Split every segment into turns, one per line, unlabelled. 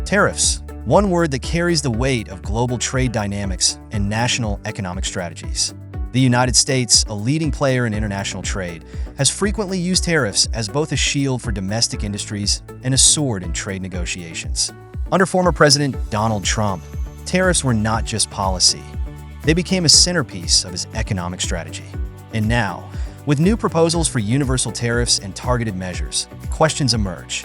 Tariffs, one word that carries the weight of global trade dynamics and national economic strategies. The United States, a leading player in international trade, has frequently used tariffs as both a shield for domestic industries and a sword in trade negotiations. Under former President Donald Trump, tariffs were not just policy. They became a centerpiece of his economic strategy. And now, with new proposals for universal tariffs and targeted measures, questions emerge.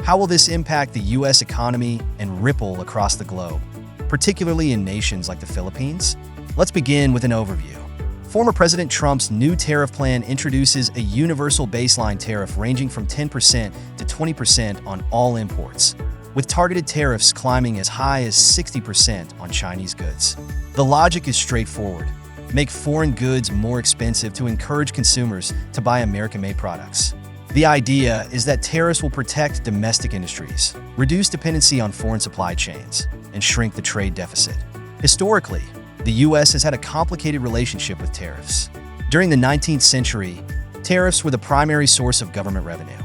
How will this impact the U.S. economy and ripple across the globe, particularly in nations like the Philippines? Let's begin with an overview. Former President Trump's new tariff plan introduces a universal baseline tariff ranging from 10% to 20% on all imports, with targeted tariffs climbing as high as 60% on Chinese goods. The logic is straightforward. Make foreign goods more expensive to encourage consumers to buy American-made products. The idea is that tariffs will protect domestic industries, reduce dependency on foreign supply chains, and shrink the trade deficit. Historically, the U.S. has had a complicated relationship with tariffs. During the 19th century, tariffs were the primary source of government revenue.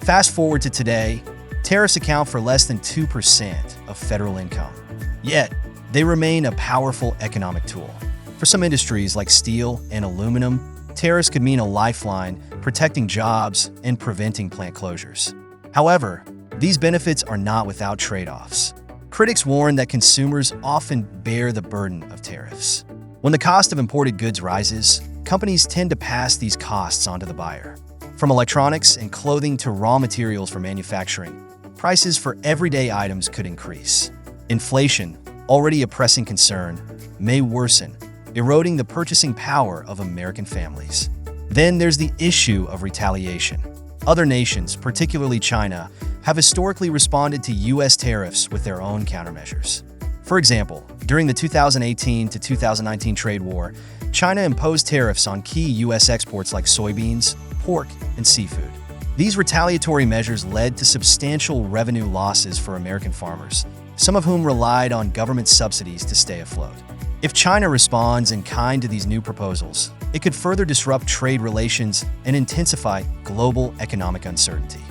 Fast forward to today, tariffs account for less than 2% of federal income. Yet, they remain a powerful economic tool. For some industries like steel and aluminum, tariffs could mean a lifeline, protecting jobs and preventing plant closures. However, these benefits are not without trade-offs. Critics warn that consumers often bear the burden of tariffs. When the cost of imported goods rises, companies tend to pass these costs onto the buyer. From electronics and clothing to raw materials for manufacturing, prices for everyday items could increase. Inflation, already a pressing concern, may worsen, eroding the purchasing power of American families. Then there's the issue of retaliation. Other nations, particularly China, have historically responded to U.S. tariffs with their own countermeasures. For example, during the 2018 to 2019 trade war, China imposed tariffs on key U.S. exports like soybeans, pork, and seafood. These retaliatory measures led to substantial revenue losses for American farmers, some of whom relied on government subsidies to stay afloat. If China responds in kind to these new proposals, it could further disrupt trade relations and intensify global economic uncertainty.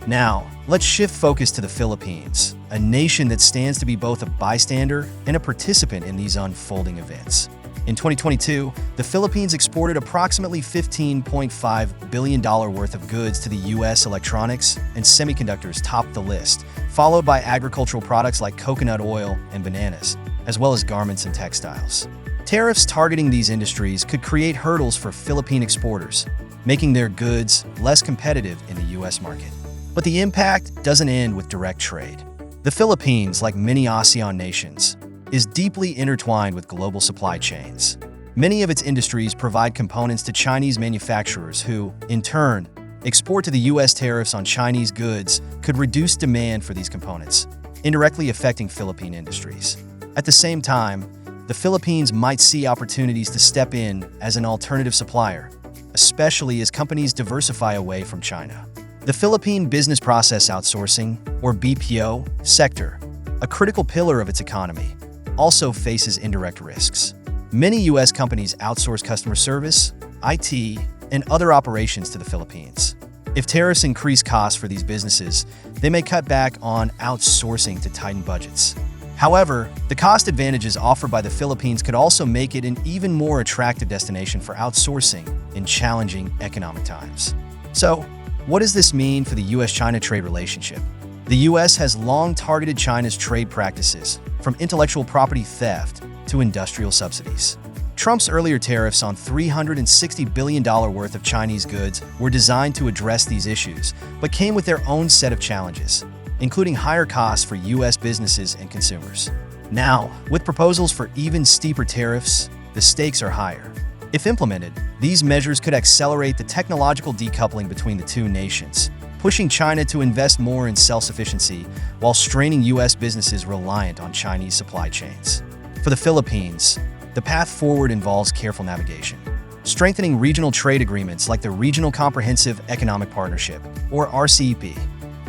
Now, let's shift focus to the Philippines, a nation that stands to be both a bystander and a participant in these unfolding events. In 2022, the Philippines exported approximately $15.5 billion worth of goods to the U.S. Electronics and semiconductors topped the list, followed by agricultural products like coconut oil and bananas, as well as garments and textiles. Tariffs targeting these industries could create hurdles for Philippine exporters, making their goods less competitive in the U.S. market. But the impact doesn't end with direct trade. The Philippines, like many ASEAN nations, is deeply intertwined with global supply chains. Many of its industries provide components to Chinese manufacturers who, in turn, export to the U.S. Tariffs on Chinese goods could reduce demand for these components, indirectly affecting Philippine industries. At the same time, the Philippines might see opportunities to step in as an alternative supplier, especially as companies diversify away from China. The Philippine Business Process Outsourcing, or BPO, sector, a critical pillar of its economy, also faces indirect risks. Many U.S. companies outsource customer service, IT, and other operations to the Philippines. If tariffs increase costs for these businesses, they may cut back on outsourcing to tighten budgets. However, the cost advantages offered by the Philippines could also make it an even more attractive destination for outsourcing in challenging economic times. So, what does this mean for the U.S.-China trade relationship? The U.S. has long targeted China's trade practices, from intellectual property theft to industrial subsidies. Trump's earlier tariffs on $360 billion worth of Chinese goods were designed to address these issues, but came with their own set of challenges, including higher costs for U.S. businesses and consumers. Now, with proposals for even steeper tariffs, the stakes are higher. If implemented, these measures could accelerate the technological decoupling between the two nations, pushing China to invest more in self-sufficiency while straining U.S. businesses reliant on Chinese supply chains. For the Philippines, the path forward involves careful navigation. Strengthening regional trade agreements like the Regional Comprehensive Economic Partnership, or RCEP,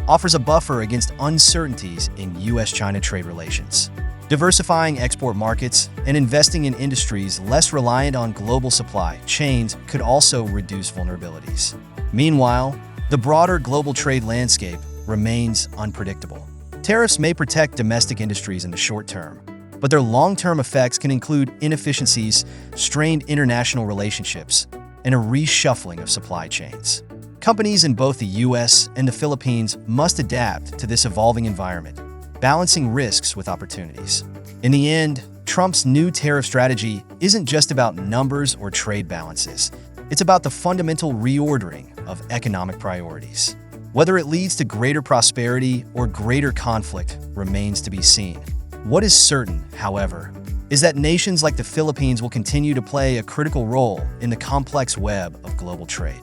offers a buffer against uncertainties in U.S.-China trade relations. Diversifying export markets and investing in industries less reliant on global supply chains could also reduce vulnerabilities. Meanwhile, the broader global trade landscape remains unpredictable. Tariffs may protect domestic industries in the short term, but their long-term effects can include inefficiencies, strained international relationships, and a reshuffling of supply chains. Companies in both the US and the Philippines must adapt to this evolving environment, balancing risks with opportunities. In the end, Trump's new tariff strategy isn't just about numbers or trade balances. It's about the fundamental reordering of economic priorities. Whether it leads to greater prosperity or greater conflict remains to be seen. What is certain, however, is that nations like the Philippines will continue to play a critical role in the complex web of global trade.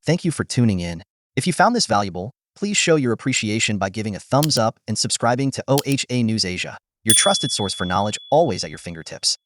Thank you for tuning in. If you found this valuable, please show your appreciation by giving a thumbs up and subscribing to OHA News Asia, your trusted source for knowledge always at your fingertips.